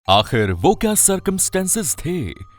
आखिर वो क्या सर्कमस्टेंसेस थे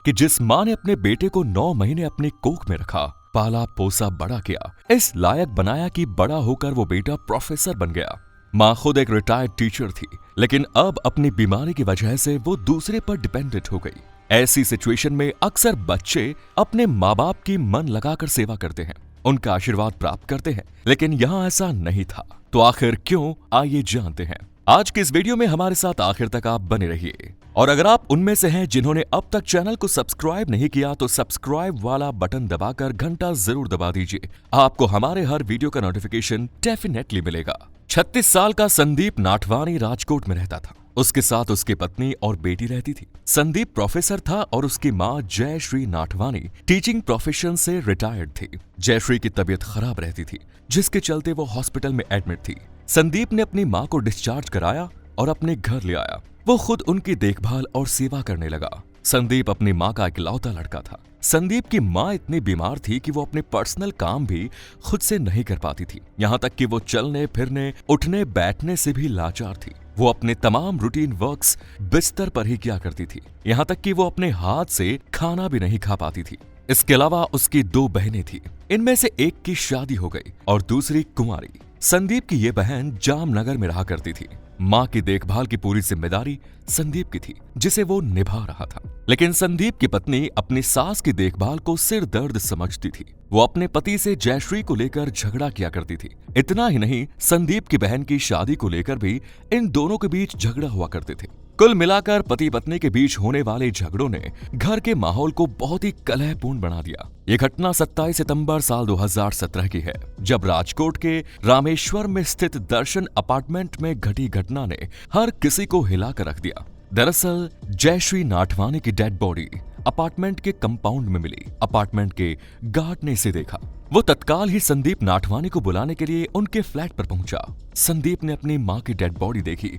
कि जिस माँ ने अपने बेटे को 9 महीने अपनी कोख में रखा, पाला पोसा बड़ा किया, इस लायक बनाया कि बड़ा होकर वो बेटा प्रोफेसर बन गया। माँ खुद एक रिटायर्ड टीचर थी, लेकिन अब अपनी बीमारी की वजह से वो दूसरे पर डिपेंडेंट हो गई। ऐसी सिचुएशन में अक्सर बच्चे अपने माँ बाप की मन लगाकर सेवा करते हैं, उनका आशीर्वाद प्राप्त करते हैं, लेकिन यहाँ ऐसा नहीं था। तो आखिर क्यों, आइए जानते हैं। आज के इस वीडियो में हमारे साथ आखिर तक आप बने रहिए। और अगर आप उनमें से हैं जिन्होंने अब तक चैनल को सब्सक्राइब नहीं किया तो सब्सक्राइब वाला बटन दबाकर घंटा जरूर दबा दीजिए। आपको हमारे हर वीडियो का नोटिफिकेशन डेफिनेटली मिलेगा। 36 साल का संदीप नाठवानी राजकोट में रहता था। उसके साथ उसकी पत्नी और बेटी रहती थी। संदीप प्रोफेसर था और उसकी माँ जयश्री नाठवानी टीचिंग प्रोफेशन से रिटायर्ड थी। जयश्री की तबीयत खराब रहती थी, जिसके चलते वो हॉस्पिटल में एडमिट थी। संदीप ने अपनी माँ को डिस्चार्ज कराया और अपने घर ले आया। वो खुद उनकी देखभाल और सेवा करने लगा। संदीप अपनी माँ का इकलौता लड़का था। संदीप की माँ इतनी बीमार थी कि वो अपने पर्सनल काम भी खुद से नहीं कर पाती थी। यहाँ तक कि वो चलने फिरने, उठने बैठने से भी लाचार थी। वो अपने तमाम रूटीन वर्क्स बिस्तर पर ही किया करती थी। यहाँ तक कि वो अपने हाथ से खाना भी नहीं खा पाती थी। इसके अलावा उसकी 2 बहनें थी। इनमें से एक की शादी हो गई और दूसरी कुंवारी। संदीप की ये बहन जामनगर में रहा करती थी। माँ की देखभाल की पूरी जिम्मेदारी संदीप की थी, जिसे वो निभा रहा था। लेकिन संदीप की पत्नी अपनी सास की देखभाल को सिर दर्द समझती थी। वो अपने पति से जयश्री को लेकर झगड़ा किया करती थी। इतना ही नहीं, संदीप की बहन की शादी को लेकर भी इन दोनों के बीच झगड़ा हुआ करते थे। कुल मिलाकर पति पत्नी के बीच होने वाले झगड़ों ने घर के माहौल को बहुत ही कलहपूर्ण बना दिया। ये घटना 27 सितंबर साल 2017 की है, जब राजकोट के रामेश्वर में स्थित दर्शन अपार्टमेंट में घटी घटना ने हर किसी को हिला कर रख दिया। दरअसल जयश्री नाठवानी की डेड बॉडी अपार्टमेंट के कंपाउंड में मिली। अपार्टमेंट के गार्ड ने इसे देखा। वो तत्काल ही संदीप नाठवानी को बुलाने के लिए उनके फ्लैट पर पहुंचा। संदीप ने अपनी मां की डेड बॉडी देखी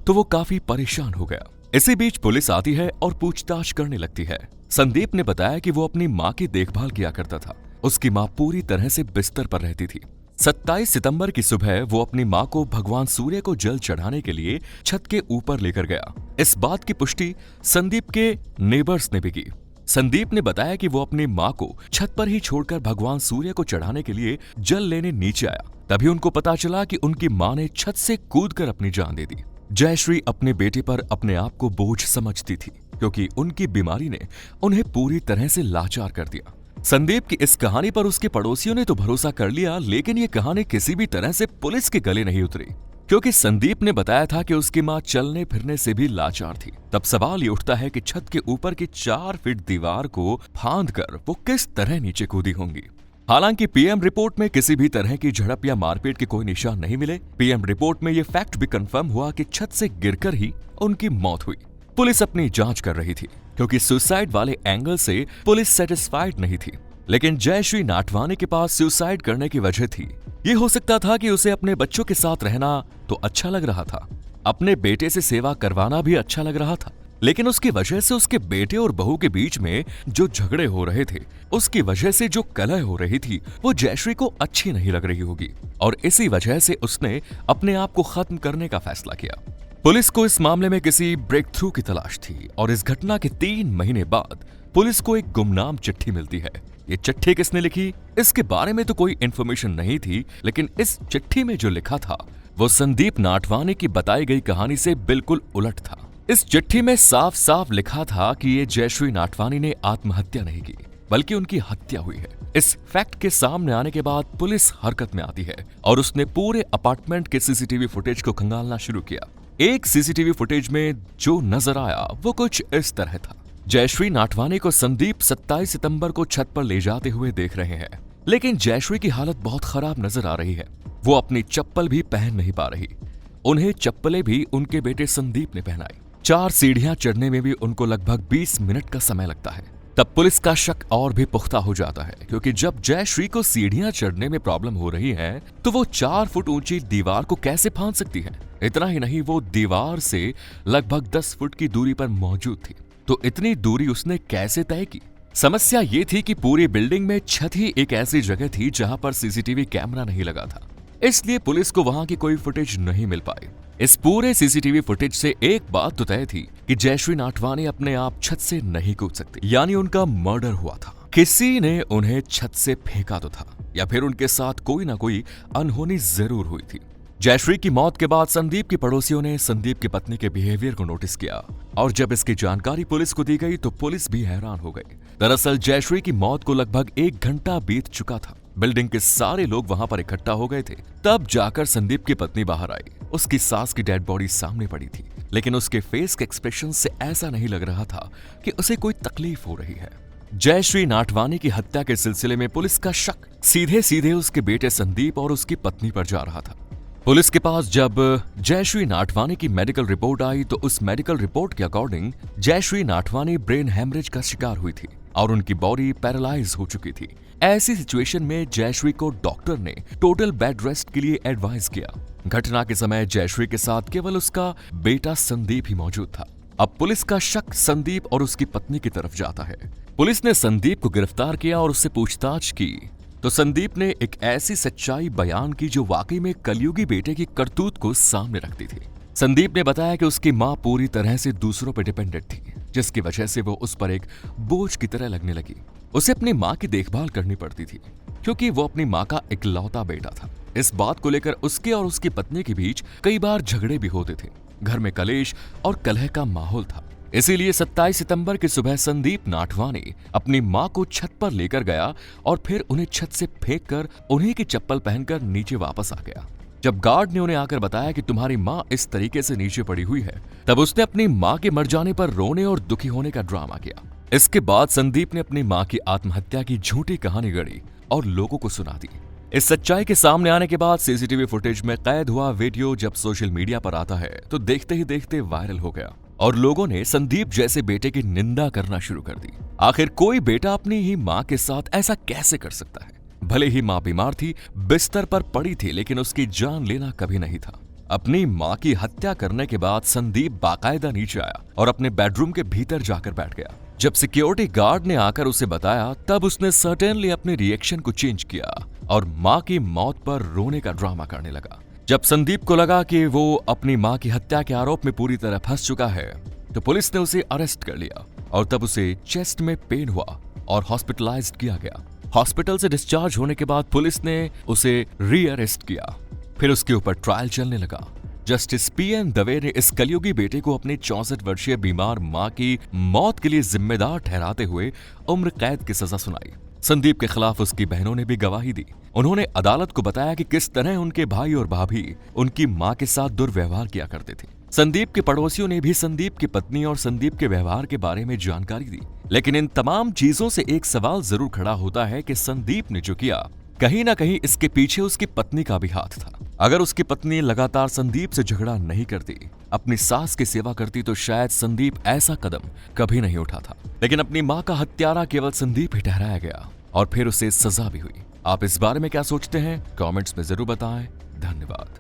तो वो काफी परेशान हो गया। इसी बीच पुलिस आती है और पूछताछ करने लगती है। संदीप ने बताया कि वो अपनी मां की देखभाल किया करता था। उसकी मां पूरी तरह से बिस्तर पर रहती थी। 27 सितंबर की सुबह वो अपनी मां को भगवान सूर्य को जल चढ़ाने के लिए छत के ऊपर लेकर गया। इस बात की पुष्टि संदीप के नेबर्स ने भी की। संदीप ने बताया कि वो अपनी मां को छत पर ही छोड़कर भगवान सूर्य को चढ़ाने के लिए जल लेने नीचे आया। तभी उनको पता चला कि उनकी मां ने छत से कूदकर अपनी जान दे दी। जयश्री अपने बेटे पर अपने आप को बोझ समझती थी, क्योंकि उनकी बीमारी ने उन्हें पूरी तरह से लाचार कर दिया। संदीप की इस कहानी पर उसके पड़ोसियों ने तो भरोसा कर लिया, लेकिन ये कहानी किसी भी तरह से पुलिस के गले नहीं उतरी, क्योंकि संदीप ने बताया था कि उसकी मां चलने फिरने से भी लाचार थी। तब सवाल ये उठता है कि छत के ऊपर की 4 फीट दीवार को फांदकर वो किस तरह नीचे कूदी होंगी। हालांकि पीएम रिपोर्ट में किसी भी तरह की झड़प या मारपीट के कोई निशान नहीं मिले। पीएम रिपोर्ट में ये फैक्ट भी कंफर्म हुआ कि छत से गिरकर ही उनकी मौत हुई। पुलिस अपनी जांच कर रही थी, क्योंकि सुसाइड वाले एंगल से पुलिस सेटिस्फाइड नहीं थी। लेकिन जयश्री नाठवानी के पास सुसाइड करने की वजह थी। ये हो सकता था कि उसे अपने बच्चों के साथ रहना तो अच्छा लग रहा था, अपने बेटे से सेवा करवाना भी अच्छा लग रहा था, लेकिन उसकी वजह से उसके बेटे और बहू के बीच में जो झगड़े हो रहे थे, उसकी वजह से जो कलह हो रही थी, वो जयश्री को अच्छी नहीं लग रही होगी और इसी वजह से उसने अपने आप को खत्म करने का फैसला किया। पुलिस को इस मामले में किसी ब्रेक थ्रू की तलाश थी और इस घटना के 3 महीने बाद पुलिस को एक गुमनाम चिट्ठी मिलती है। ये चिट्ठी किसने लिखी, इसके बारे में तो कोई इन्फॉर्मेशन नहीं थी, लेकिन इस चिट्ठी में जो लिखा था वो संदीप नाठवानी की बताई गई कहानी से बिल्कुल उलट था। इस चिट्ठी में साफ साफ लिखा था कि ये जयश्री नाठवानी ने आत्महत्या नहीं की, बल्कि उनकी हत्या हुई है। इस फैक्ट के सामने आने के बाद पुलिस हरकत में आती है और उसने पूरे अपार्टमेंट के सीसीटीवी फुटेज को खंगालना शुरू किया। एक सीसीटीवी फुटेज में जो नजर आया वो कुछ इस तरह था। जयश्री नाठवानी को संदीप 27 सितंबर को छत पर ले जाते हुए देख रहे हैं, लेकिन जयश्री की हालत बहुत खराब नजर आ रही है। वो अपनी चप्पल भी पहन नहीं पा रही। उन्हें चप्पलें भी उनके बेटे संदीप ने पहनाई। 4 सीढ़ियां चढ़ने में भी उनको लगभग 20 मिनट का समय लगता है। तब पुलिस का शक और भी पुख्ता हो जाता है, क्योंकि जब जयश्री को सीढ़ियां चढ़ने में प्रॉब्लम हो रही है तो वो 4 फुट ऊंची दीवार को कैसे फांद सकती है। इतना ही नहीं, वो दीवार से लगभग 10 फुट की दूरी पर मौजूद थी, तो इतनी दूरी उसने कैसे तय की। समस्या ये थी कि पूरी बिल्डिंग में छत ही एक ऐसी जगह थी जहां पर सीसीटीवी कैमरा नहीं लगा था। इसलिए पुलिस को वहां की कोई फुटेज नहीं मिल पाई। इस पूरे सीसीटीवी फुटेज से एक बात तो तय थी कि जयश्री नाटवानी अपने आप छत से नहीं कूद सकती, यानी उनका मर्डर हुआ था। किसी ने उन्हें छत से फेंका तो था, या फिर उनके साथ कोई ना कोई अनहोनी जरूर हुई थी। जयश्री की मौत के बाद संदीप के पड़ोसियों ने संदीप की पत्नी के बिहेवियर को नोटिस किया, और जब इसकी जानकारी पुलिस को दी गई तो पुलिस भी हैरान हो गई। दरअसल जयश्री की मौत को लगभग 1 घंटा बीत चुका था। बिल्डिंग के सारे लोग वहां पर इकट्ठा हो गए थे। तब जाकर संदीप की पत्नी बाहर आई। उसकी सास की डेड बॉडी सामने पड़ी थी, लेकिन उसके फेस के एक्सप्रेशन से ऐसा नहीं लग रहा था कि उसे कोई तकलीफ हो रही है। जयश्री नाटवानी की हत्या के सिलसिले में पुलिस का शक सीधे सीधे उसके बेटे संदीप और उसकी पत्नी पर जा रहा था। पुलिस के पास जब जयश्री नाटवानी की मेडिकल रिपोर्ट आई तो उस मेडिकल रिपोर्ट के अकॉर्डिंग जयश्री नाटवानी ब्रेन हेमरेज का शिकार हुई थी और उनकी बॉडी पैरालाइज हो चुकी थी। ऐसी सिचुएशन में जयश्री को डॉक्टर ने टोटल बेड रेस्ट के लिए एडवाइस किया। घटना के समय जयश्री के साथ केवल उसका बेटा संदीप ही मौजूद था। अब पुलिस का शक संदीप और उसकी पत्नी की तरफ जाता है। पुलिस ने संदीप को गिरफ्तार किया और उससे पूछताछ की तो संदीप ने एक ऐसी सच्चाई बयान की जो वाकई में कलयुगी बेटे की करतूत को सामने रखती थी। संदीप ने बताया कि उसकी मां पूरी तरह से दूसरों पर डिपेंडेंट थी, जिसकी वजह से वो उस पर एक बोझ की तरह लगने लगी। उसे अपनी मां की देखभाल करनी पड़ती थी क्योंकि वो अपनी मां का इकलौता बेटा था। इस बात को लेकर उसके और उसकी पत्नी के बीच कई बार झगड़े भी होते थे। घर में कलेश और कलह का माहौल था। इसीलिए 27 सितंबर की सुबह संदीप नाटवानी अपनी मां को छत पर लेकर गया और फिर उन्हें छत से फेंककर उन्हीं की चप्पल पहनकर नीचे वापस आ गया। जब गार्ड ने उन्हें आकर बताया कि तुम्हारी मां इस तरीके से नीचे पड़ी हुई है, तब उसने अपनी मां के मर जाने पर रोने और दुखी होने का ड्रामा किया। इसके बाद संदीप ने अपनी मां की आत्महत्या की झूठी कहानी गढ़ी और लोगों को सुना दी। इस सच्चाई के सामने आने के बाद सीसीटीवी फुटेज में कैद हुआ वीडियो जब सोशल मीडिया पर आता है तो देखते ही देखते वायरल हो गया और लोगों ने संदीप जैसे बेटे की निंदा करना शुरू कर दी। आखिर कोई बेटा अपनी ही मां के साथ ऐसा कैसे कर सकता है? भले ही मां बीमार थी, बिस्तर पर पड़ी थी, लेकिन उसकी जान लेना कभी नहीं था। अपनी मां की हत्या करने के बाद संदीप बाकायदा नीचे आया और अपने बेडरूम के भीतर जाकर बैठ गया। जब सिक्योरिटी गार्ड ने आकर उसे बताया तब उसने सर्टेनली अपने रिएक्शन को चेंज किया और मां की मौत पर रोने का ड्रामा करने लगा। जब संदीप को लगा कि वो अपनी मां की हत्या के आरोप में पूरी तरह फंस चुका है तो पुलिस ने उसे अरेस्ट कर लिया और तब उसे चेस्ट में पेन हुआ और हॉस्पिटलाइज्ड किया गया। हॉस्पिटल से डिस्चार्ज होने के बाद पुलिस ने उसे री अरेस्ट किया। फिर उसके ऊपर ट्रायल चलने लगा। जस्टिस पीएन दवे ने इस कलयुगी बेटे को अपनी 64 वर्षीय बीमार मां की मौत के लिए जिम्मेदार ठहराते हुए उम्र कैद की सजा सुनाई। संदीप के खिलाफ उसकी बहनों ने भी गवाही दी। उन्होंने अदालत को बताया कि किस तरह उनके भाई और भाभी उनकी मां के साथ दुर्व्यवहार किया करते थे। संदीप के पड़ोसियों ने भी संदीप की पत्नी और संदीप के व्यवहार के बारे में जानकारी दी। लेकिन इन तमाम चीजों से एक सवाल जरूर खड़ा होता है कि संदीप ने जो किया, कहीं ना कहीं इसके पीछे उसकी पत्नी का भी हाथ था। अगर उसकी पत्नी लगातार संदीप से झगड़ा नहीं करती, अपनी सास की सेवा करती, तो शायद संदीप ऐसा कदम कभी नहीं उठाता। लेकिन अपनी मां का हत्यारा केवल संदीप ही ठहराया गया और फिर उसे सजा भी हुई। आप इस बारे में क्या सोचते हैं? कमेंट्स में जरूर बताएं। धन्यवाद।